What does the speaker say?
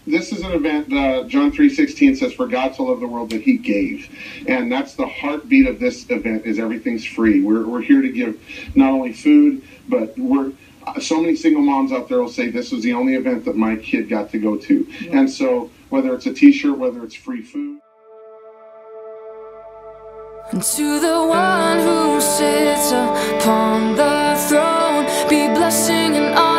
This is an event. John 3:16 says, "For God so loved the world that He gave," and that's the heartbeat of this event. Is everything's free. We're here to give not only food, but we're so many single moms out there will say this was the only event that my kid got to go to, and so whether it's a T-shirt, whether it's free food. And to the one who sits upon the throne, be blessing and honor.